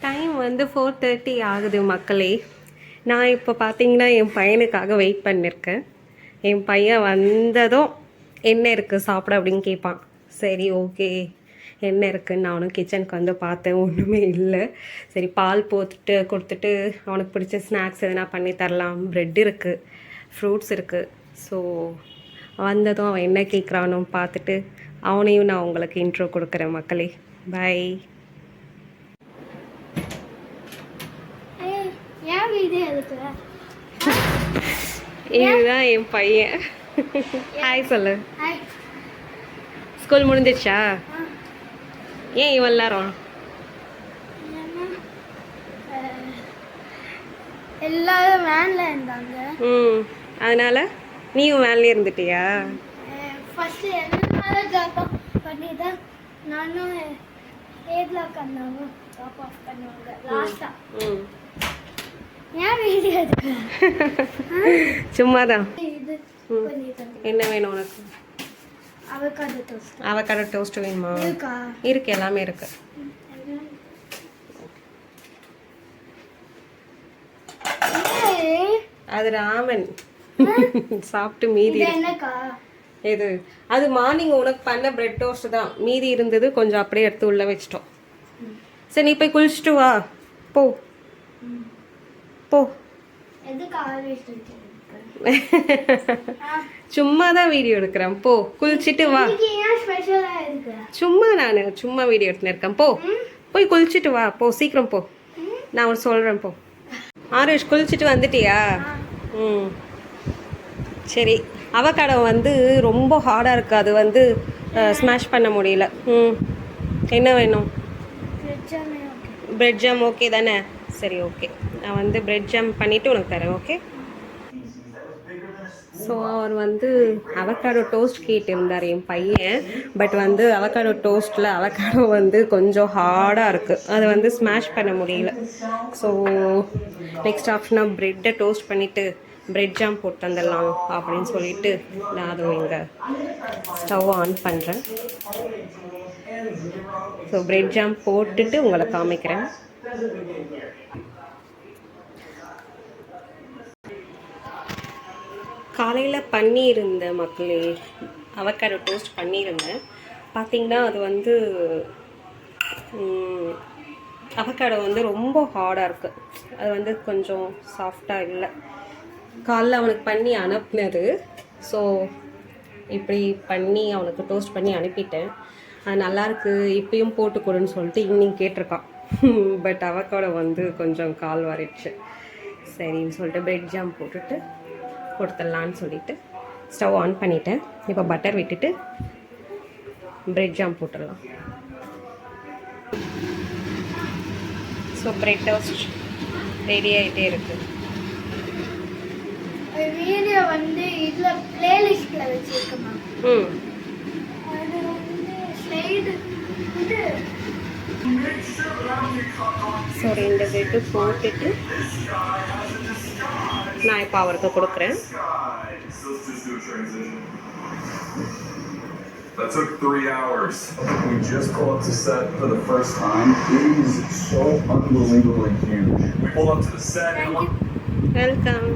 Time வந்து 4:30 ஆகுது மக்களே. நான் இப்போ பார்த்தீங்கன்னா என் பையனுக்காக வெயிட் பண்ணியிருக்கேன். என் பையன் வந்ததும் என்ன இருக்குது சாப்பிட அப்படின்னு கேட்பான். சரி ஓகே என்ன இருக்குதுன்னு நானும் கிச்சனுக்கு வந்து பார்த்தேன், ஒன்றுமே இல்லை. சரி பால் போட்டுட்டு கொடுத்துட்டு அவனுக்கு பிடிச்ச ஸ்நாக்ஸ் எதனா பண்ணி தரலாம். ப்ரெட் இருக்குது, ஃப்ரூட்ஸ் இருக்குது. ஸோ வந்ததும் அவன் என்ன கேட்குறானோ பார்த்துட்டு அவனையும் நான் உங்களுக்கு இன்ட்ரோ கொடுக்குறேன் மக்களே. பை. இதுதான் என் பையன். ஹாய் சொல்லு. ஸ்கூல் முடிஞ்சிடுச்சா? ஏன் இவன் எல்லாரும் எல்லாரும் வேன்ல இருந்தாங்க. அதனால நீயும் வேன்லயே இருந்துட்டியா? ஃபர்ஸ்ட் எல்லாரும் ட்ராப் ஆஃப் பண்ணி தான் நானும் ஏட்ல உட்கார்ந்தாங்க ட்ராப் ஆஃப் பண்ணுவாங்க லாஸ்டா. ஏன் வீடியோ எடுக்க? சும்மாதான். இது என்ன வேணும் உனக்கு? Avocado toast. அவகாடோ டோஸ்ட் வேணுமா? இருக்கா? இருக்கு, எல்லாமே இருக்கு. அது ராமன் சாப்பிட்டு மீதி. என்னக்கா இது? அது மார்னிங் உனக்கு பண்ண பிரெட் டோஸ்ட் தான், மீதி இருந்தது கொஞ்சம் அப்படியே எடுத்து உள்ள வச்சிட்டோம். சரி நீ போய் குளிச்சுட்டு வா போ போ. சும்மா தான் வீடியோ எடுக்கிறேன், போ குளிச்சுட்டு வா. சும்மா நான் சும்மா வீடியோ எடுத்துன்னு இருக்கேன், போ போய் குளிச்சுட்டு வா, போ சீக்கிரம் போ. நான் உனக்கு சொல்கிறேன் போ. ஆருஷ் குளிச்சுட்டு வந்துட்டியா? சரி. அவகாடோ வந்து ரொம்ப ஹார்டாக இருக்குது, அது வந்து ஸ்மாஷ் பண்ண முடியல. என்ன வேணும்? பிரெட் ஜாம் ஓகே தானே? சரி ஓகே, நான் வந்து பிரெட் ஜாம் பண்ணிவிட்டு உனக்கு தரேன். ஓகே. ஸோ அவர் வந்து அவகாடோ டோஸ்ட் கேட்டிருந்தார் என் பையன். பட் வந்து அவகாடோ டோஸ்ட்டில் அவகாடோ வந்து கொஞ்சம் ஹார்டாக இருக்குது, அதை வந்து ஸ்மாஷ் பண்ண முடியல. ஸோ நெக்ஸ்ட் ஆப்ஷனாக ப்ரெட்டை டோஸ்ட் பண்ணிவிட்டு பிரெட் ஜாம் போட்டு தந்துடலாம் அப்படின்னு சொல்லிட்டு நான் அதுவும் இங்கே ஸ்டவ் ஆன் பண்ணுறேன். ஸோ பிரெட் ஜாம் போட்டுட்டு உங்களை காமிக்கிறேன். காலையில் பண்ணியிருந்தேன் மக்களே, அவகாடோ டோஸ்ட் பண்ணியிருந்தேன். பார்த்திங்கன்னா அது வந்து அவகாடோ வந்து ரொம்ப ஹார்டாக இருக்குது, அது வந்து கொஞ்சம் சாஃப்டாக இல்லை. காலைல அவனுக்கு பண்ணி அனுப்புனது. ஸோ இப்படி பண்ணி அவனுக்கு டோஸ்ட் பண்ணி அனுப்பிட்டேன். அது நல்லாயிருக்கு, இப்பயும் போட்டு கொடுன்னு சொல்லிட்டு ஈவினிங் கேட்டிருக்கான். பட் அவகாடோ வந்து கொஞ்சம் கால் வாரிடுச்சு. சரின்னு சொல்லிட்டு பிரெட் ஜாம் போட்டுட்டு கொடுத்துடலான்னு சொல்லிட்டு ஸ்டவ் ஆன் பண்ணிவிட்டேன். இப்போ பட்டர் விட்டுட்டு பிரெட் ஜாம் போட்டுடலாம். ஸோ பிரெட் டோஸ்ட் ரெடி ஆகிட்டே இருக்குது. வீடியோ வந்து இதில் பிளேலிஸ்ட்டில் வச்சுருக்கேம்மா. அது வந்து ஸ்லைடு வந்து ஸோ 2 பிரெட்டு போட்டுட்டு நான் இப்போ அவருக்கு கொடுக்குறேன். That took 3 hours. We just pulled up to set for the first time. It is so unbelievably huge. We pulled up to the set. Welcome.